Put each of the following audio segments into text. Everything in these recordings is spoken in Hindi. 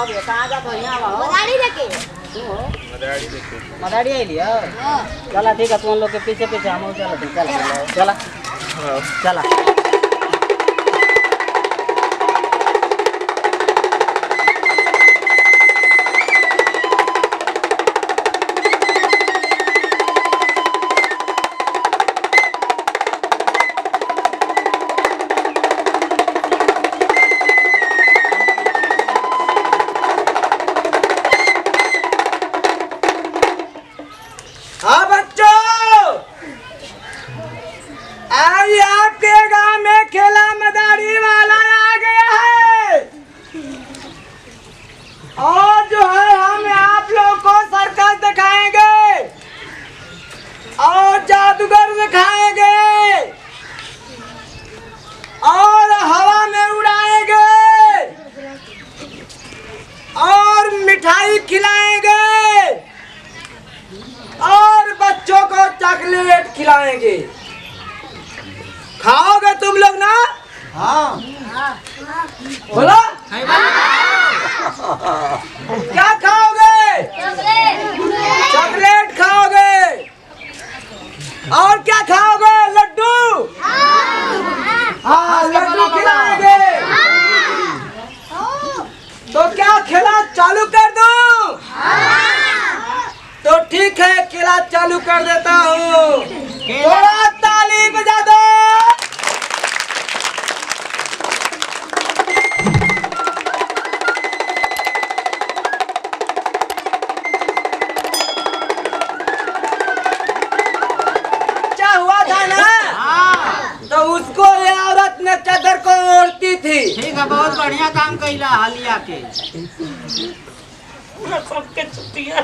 आओ भैया कहाँ जा तो यहाँ आओ मदारी लेके मदारी आई लिया चला ठीक है तुम लोग के पीछे पीछे हम चलो चला चला हाँ बच्चों, आज आपके गांव में खेला मदारी वाला आ गया है और जो है हम आप लोग को सर्कस दिखाएंगे और जादूगर दिखाएंगे और हवा में उड़ाएंगे और मिठाई खिलाएंगे और बच्चों को चॉकलेट खिलाएंगे। खाओगे तुम लोग ना? हाँ। बोलो। क्या खाओगे? चॉकलेट खाओगे। और क्या खाओगे? लड्डू। हाँ लड्डू खिलाएंगे। तो क्या खेला चालू कर दूं? तो ठीक है खेला चालू कर देता हूँ। थोड़ा ताली बजा दो। क्या हुआ था ना? तो उसको ये औरत ने चादर को ओढ़ती थी। ठीक है बहुत बढ़िया काम कैला हालिया के सबके छुट्टियाँ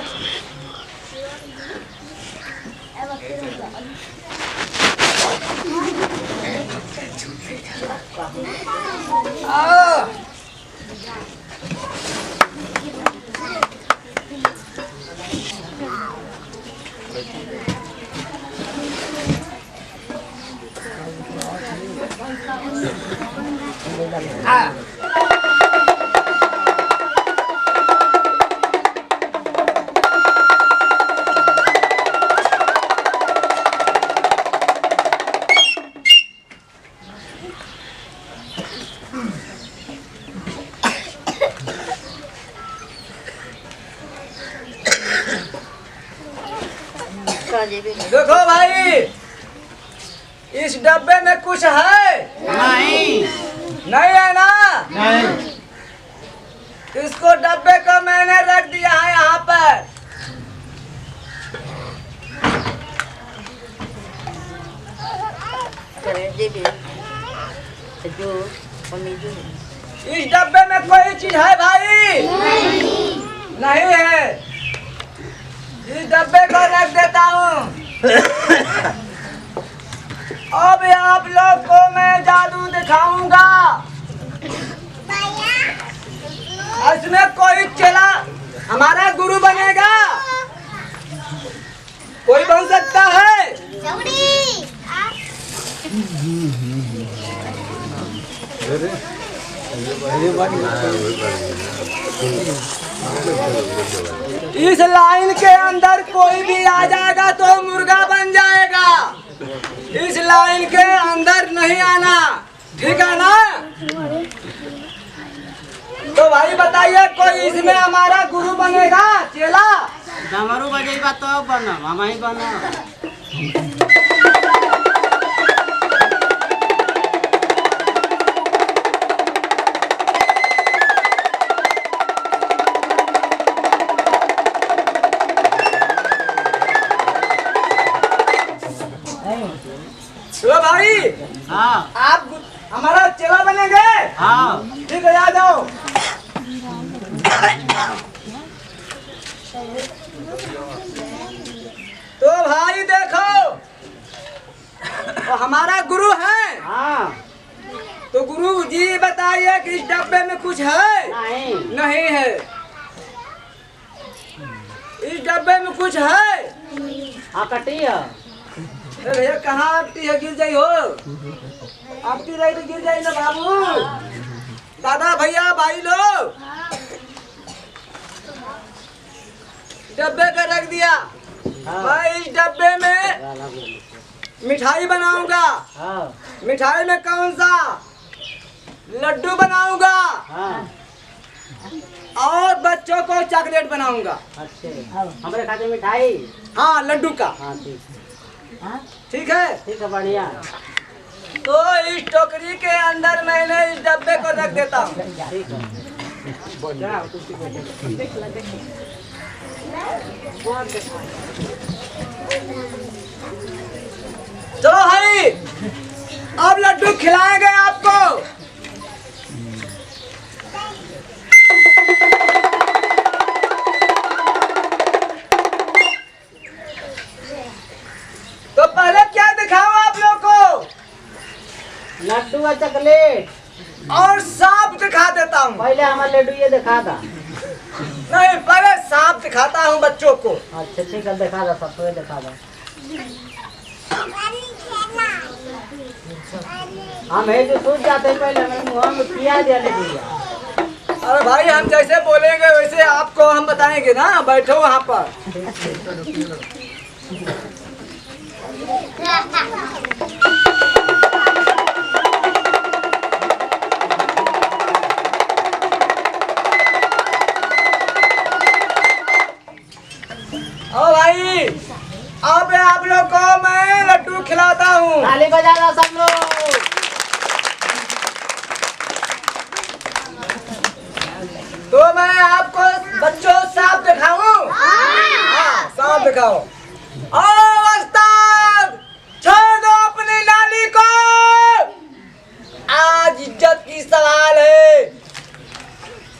देखो भाई, इस डब्बे में कुछ है? नहीं नहीं है ना? नहीं। इसको डब्बे को मैंने रख दिया है यहाँ पर। इस डब्बे में कोई चीज है भाई? नहीं है। इस डब्बे को रख देता हूँ। अब आप लोग को मैं जादू दिखाऊंगा। इसमें कोई चेला हमारा गुरु बनेगा? कोई बन सकता है? इस लाइन के अंदर कोई भी आ जाएगा तो मुर्गा बन जाएगा। इस लाइन के अंदर नहीं आना, ठीक है ना? तो भाई बताइए कोई इसमें हमारा गुरु बनेगा चेला? डमरू बजेगा तो बनम हम ही बनम। तो भाई हाँ आप हमारा चेला बनेंगे? हाँ ठीक है आ जाओ। तो भाई देखो, तो हमारा गुरु है। हाँ तो गुरु जी बताइए कि इस डब्बे में कुछ है? नहीं नहीं है। इस डब्बे में कुछ है? हाँ कटिया भैया कहाँ आपती है? गिर जाई हो। आपती रही तो गिर जाई ना बाबू। दादा भैया भाई लोग डब्बे का रख दिया। हाँ। मैं इस डब्बे में मिठाई बनाऊंगा। हाँ मिठाई में कौन सा? लड्डू बनाऊंगा हाँ और बच्चों को चॉकलेट बनाऊंगा। अच्छे हमारे खाते मिठाई। हाँ, लड्डू का। हाँ ठीक ठीक है। ठीक है बढ़िया। तो इस टोकरी के अंदर मैंने इस डब्बे को रख देता हूँ। ठीक है चलो भाई, अब लड्डू खिलाएंगे आपको। तो पहले क्या दिखाओ आप लोग को? लड्डू और चॉकलेट। और सांप दिखा देता हूँ। पहले हमारे लड्डू ये दिखा था। नहीं, पहले सांप दिखाता हूँ बच्चों को। अच्छा ठीक है दिखा दो, सबको दिखा दो। हम है जो सूझ जाते हैं पहले हमें मुँह में पिया दिया लड्डू। अरे भाई, हम जैसे बोलेंगे वैसे आपको हम बताएंगे ना। बैठो वहाँ पर। ओ भाई, अब आप लोग को मैं लड्डू खिलाता हूँ। ताली बजा दो सब लोग। तो मैं आपको बच्चों सांप दिखाऊं? हाँ, सांप दिखाओ। ओ उस्ताद, छोड़ दो अपनी नानी को। आज इज्जत की सवाल है।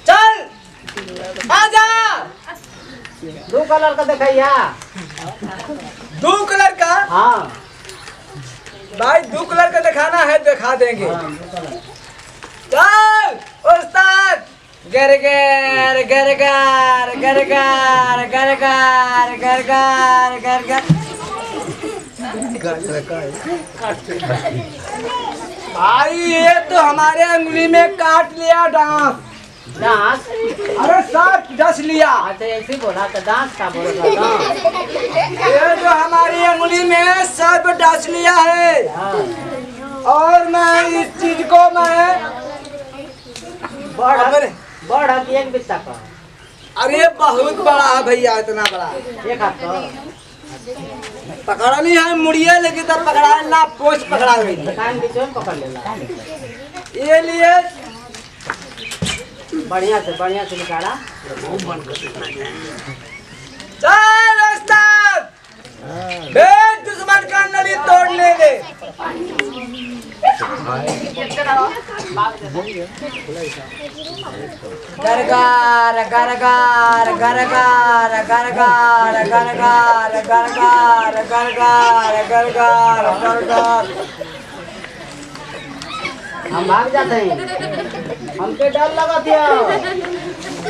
चल आजा। दो कलर का दिखाइया। 2 कलर का? हाँ भाई 2 कलर का दिखाना है, दिखा देंगे। हाँ, दो कलर। चल उस्ताद। गर गर गर गर गर गर गर गर गर गर गर गर। भाई ये तो हमारे अंगुली में काट लिया डांस। डांस? अरे सांप डस लिया। अच्छा ऐसे बोला तो डांस का बोला था। ये जो हमारी अंगुली में सर्प डस लिया है। हाँ। और मैं इस चीज को मैं बड़ा एक बिस्ता का। अरे बहुत बड़ा है भैया, इतना बड़ा। एक हाथ का पकड़ा नहीं है मुड़िए, लेकिन तब पकड़ा ना, पोछ पकड़ा गई। कान बीच में पकड़ लेला। ये लिए बढ़िया से निकाला। चल उस्ताद, भेज दुश्मन का नली तोड़ ले ले। गरगार गरगार गरगार गरगार गरगार गरगार गरगार गरगार गरगार। हम भाग जाते हैं, हमके डर लगा दिया।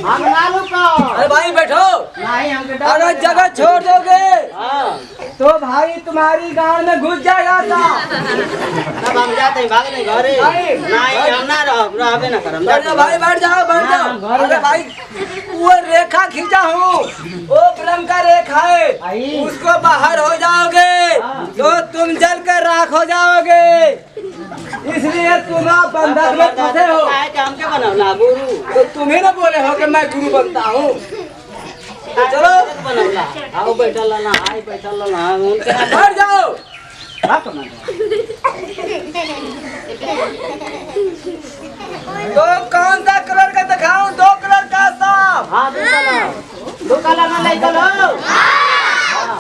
हम ना रुको। अरे भाई बैठो। नहीं हमके डर अगर लगेगा। जगह छोड़ दोगे हाँ तो भाई तुम्हारी गांड में घुस जाएगा था। तब हम जाते हैं, भाग नहीं घरे। नहीं हम ना रहबे ना करम। बैठ जाओ भाई, बैठ जाओ बैठ जाओ। अरे भाई वो रेखा खींचा हूँ, वो फिल्म का रेखा है, उसको बाहर हो जाओगे तो तुम जल कर राख हो जाओगे। इसलिए तुम आप बंधक में फंसे हो। हम क्या बनौला गुरु? तो तुम्हें ना बोले हो कि मैं गुरु बनता हूँ। तो चलो बनौला। आओ बैठल ना, हाय बैठल ना, उनके बैठ जाओ। तो कौन सा कलर का दिखाऊं? 2 कलर का सांप। हाँ दो कलर में ले चलो। हाँ।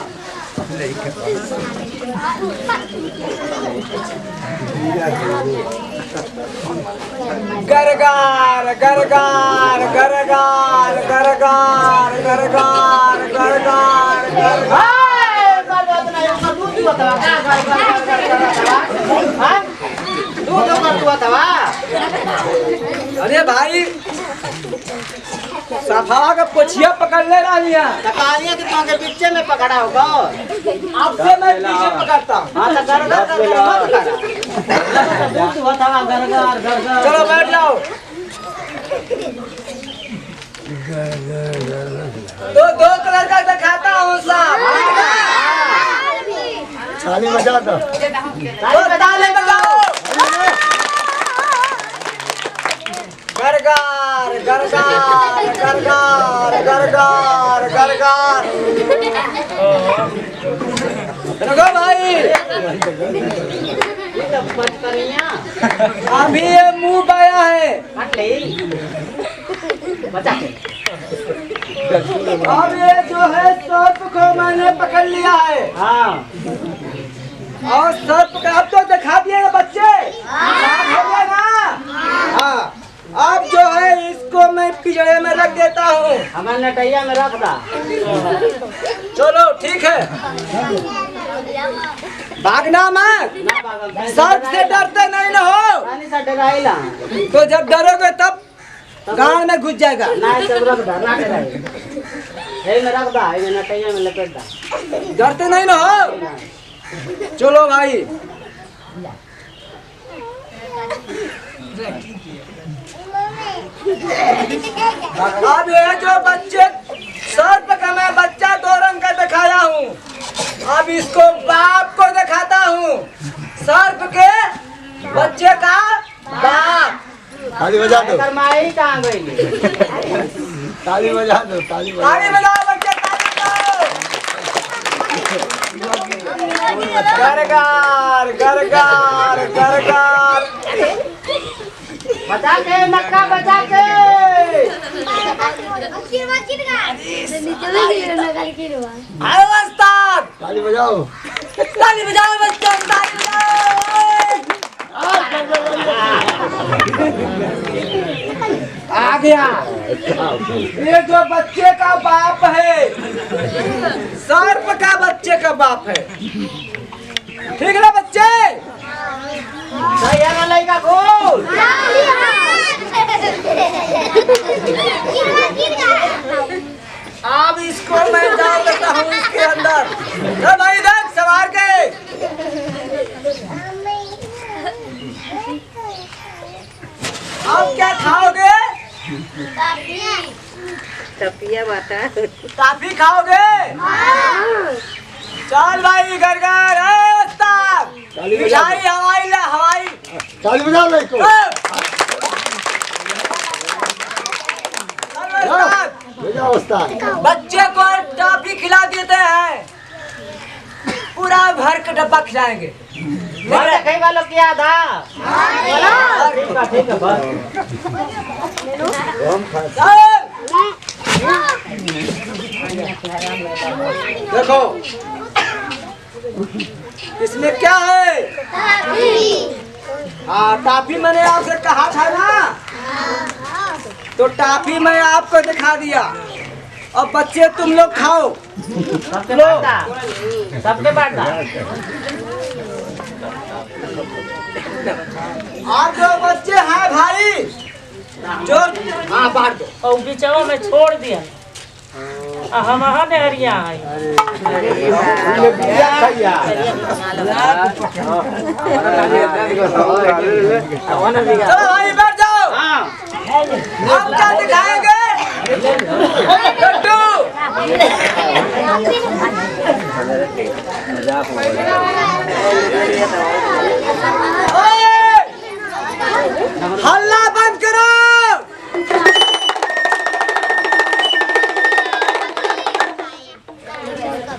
गरगार गरगार गरगार गरगार गरगार गरगार गरगार। अरे भाई सफावा का पोछिया पकड़ ले रहा तकालिया के तो पीछे में पकड़ा होगा। आपसे मैं पीछे पकड़ता हूँ। हाँ तो गरगर चलो बैठ जाओ। तो 2 कलर का दिखाता हूँ साहब। ताली बजा दो। तो ताली बजाओ। गरगार गरगार गरगार गरगार गरगार। रुको भाई, अभी ये मुंह पाया है। अब ये जो है सर्प को मैंने पकड़ लिया है। हाँ और सर्प का अब तो दिखा दिए ना बच्चे, साफ हो गया ना। हाँ, अब जो है इसको मैं पिंजरे में रख देता हूँ। हमारे नटैया में रख दा। चलो ठीक है, भागना मत, सर्प से डरते नहीं ना हो। तो जब डरोगे तब गांव में घुस जाएगा। नहीं सब रख दा, ना डराई। हे में रख दा, हे में नटैया में लपेट दा। डरते नहीं ना हो। चलो भाई, अब ये जो बच्चे सर्प का मैं बच्चा 2 रंग का दिखाया हूँ, अब इसको बाप को दिखाता हूँ। सर्प के बच्चे का बाप। ताली बजा दो। माई कहाँ गई? ताली बजा दो। ताली बजा ताली बजाओ बच्चे, ताली बजाओ। गरगार गरगार गरगार। बचा के नक्का बचा के। आओ उस्ताद, ताली बजाओ। ताली बजाओ बच्चों, ताली बजाओ। आ गया ये जो बच्चे का बाप है, सर्प का बच्चे का बाप है। ठीक है ना बच्चे? सही है ना लड़का खोल। अब इसको मैं डाल देता हूँ इसके अंदर। चल भाई इधर सवार के। अब क्या खाओगे? टॉफी खाओगे? चल भाई गरगर, उस्ताद मिठाई हवाई ला, हवाई। ताली बजाओ लड़को। उस्ताद, बजाओ उस्ताद। बच्चे को टॉफी खिला देते हैं, पूरा भर के डब्बा खिलाएंगे। कई वालों किया था। ठीक है बस। देखो इसमें क्या है? हाँ, टॉफी मैंने आपसे कहा था ना, तो टॉफी मैं आपको दिखा दिया। अब बच्चे तुम लोग खाओ। सबके बांटा, सबके बांटा। आप जो बच्चे हैं भाई, जो हाँ बांट दो। और बिचवा में छोड़ दिया। हम हरिया चलो भाई बैठ जाओ। हम क्या दिखाएंगे? लड्डू। हल्ला बंद करो।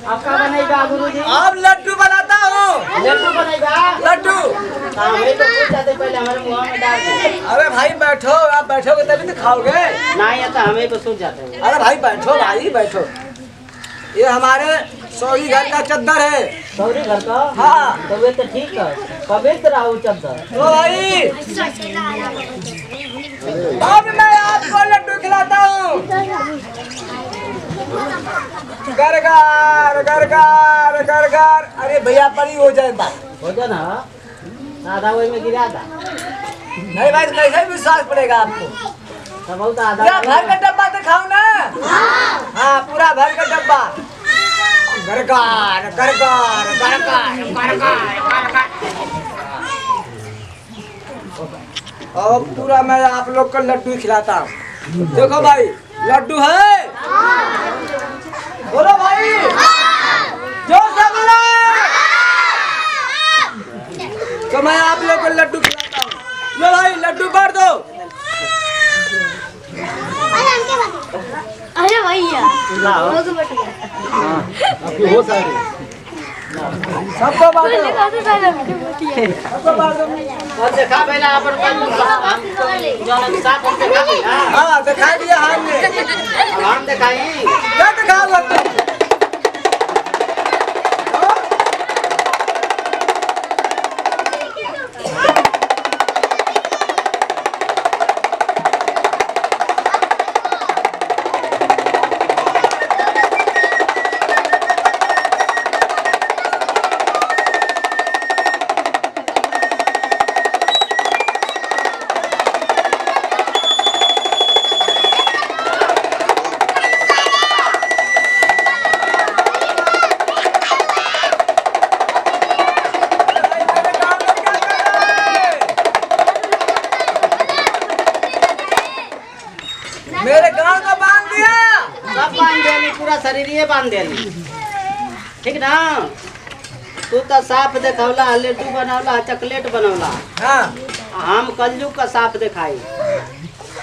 आपका बनेगा गुरुजी? अब लड्डू बनाता हूँ। लड्डू बनेगा? लड्डू। हमें तो पूछ जाते पहले हमारे मुँह में डाल दो। अरे भाई बैठो, आप बैठोगे तभी तो खाओगे। नहीं आता हमें तो सूझ जाते हैं। अरे भाई बैठो, भाई बैठो। ये हमारे सौरी घर का चद्दर है। सौरी घर का? हाँ। तो वे तो ठीक है, पवित्र आओ चद्दर। तो भाई अब मैं आपको लड्डू खिलाता हूँ। गरगार गरगार गरगार। अरे भैया परी हो जाए बात। हो जाए ना, आधा वही में गिरा था। नहीं भाई, कैसे विश्वास पड़ेगा आपको? तो बहुत आधा। पूरा भर का डब्बा दिखाओ ना। हाँ, पूरा भर का डब्बा। गरगार गरगार गरगार गरगार गरगार। और पूरा मैं आप लोग को लड्डू खिलाता हूँ। देखो भाई, लड्डू है? बोलो भाई, जोर से बोलो। तो मैं आप लोग को लड्डू खिलाता हूँ। लो भाई लड्डू बांट दो। अरे भैया हो सारे सबको बांटो, सबको बांटो। और देखा पहला अपन हम जो साफ हम देखा भैया। हाँ दिखाई दिया हमने। अब हम दिखाई क्या दिखा लड्डू? मेरे गांव को बांध दिया। सब बांध देली, पूरा शरीर ये बांध देली, ठीक ना। तू तो साफ देखौला, लड्डू बनौला, चॉकलेट बनौला। हाँ हम कलयुग का साफ दिखाई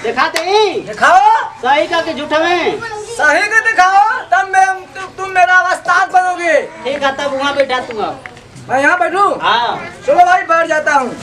दिखाते ही। दिखाओ, सही का के झूठा में। सही को दिखाओ, तब मैं तुम मेरा उस्ताद बनोगे। ठीक है तब वहाँ बैठा तू। अब मैं यहाँ बैठूं? हाँ चलो भाई बैठ जाता हूँ।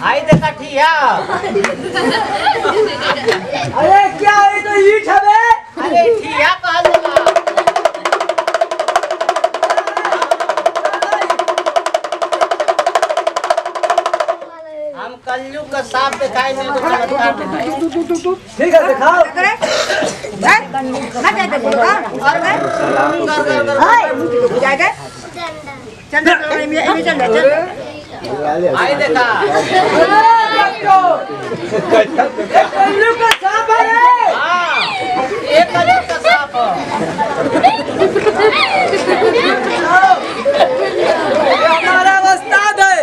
आई देखा ठिया। अरे क्या है तो ईट है बे? अरे ठिया कहल जाला। हम कलयुग का साफ दिखाई में एगो चमत्कार दिखाई। ठीक है दिखाओ। आई देखा कलयुग का सांप है रे। हाँ एक कलयुग का साफ ये हमारा उस्ताद है।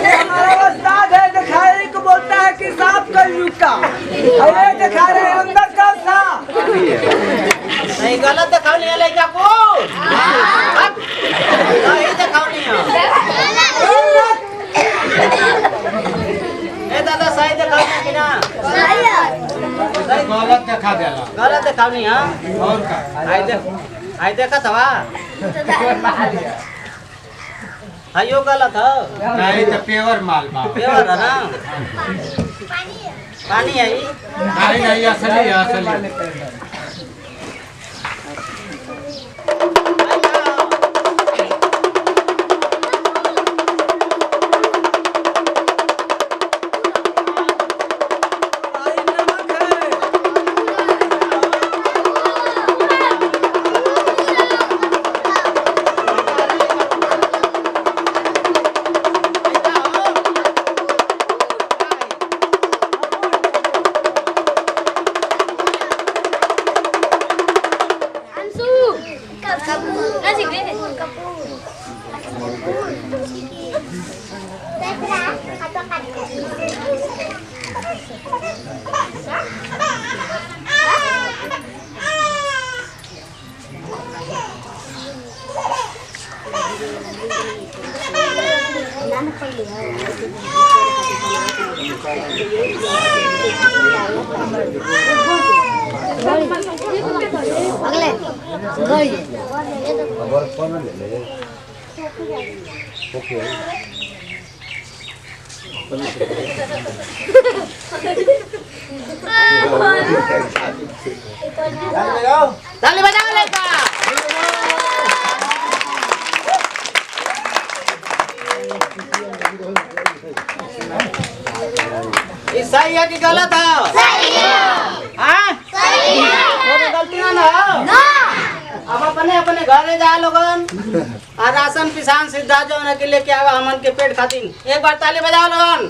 ये हमारा उस्ताद है। दिखाई को बोलता है कि सांप कलयुग का। अरे दिखा रहे हैं अंदर का सांप। नहीं गलत दिखाओ नहीं है लड़का को। नहीं दिखाओ नहीं है। ए दादा सही दिखाओ नहीं कि ना। गलत दिखा देला। गलत दिखाओ नहीं है। और का आई देखा था यो गलत है। नहीं तो पेवर माल बा। प्योर है ना। पानी है ये। नहीं नहीं असली असली। ताली बजाओ लड़का। ये सही है कि गलत है? सही है। हाँ? सही है। कोई गलती ना हो? अब अपने अपने घरे जा लोगन और राशन पिसान सिद्धा जो होने के लिए क्या हुआ हमन के पेट खातिर एक बार ताली बजाओ लोगन।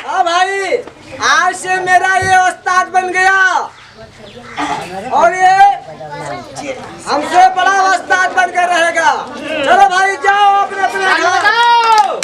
हाँ भाई, आज से मेरा ये उस्ताद बन गया और ये हमसे बड़ा उस्ताद बनकर रहेगा। चलो भाई जाओ अपने अपने घर। ताली बजाओ।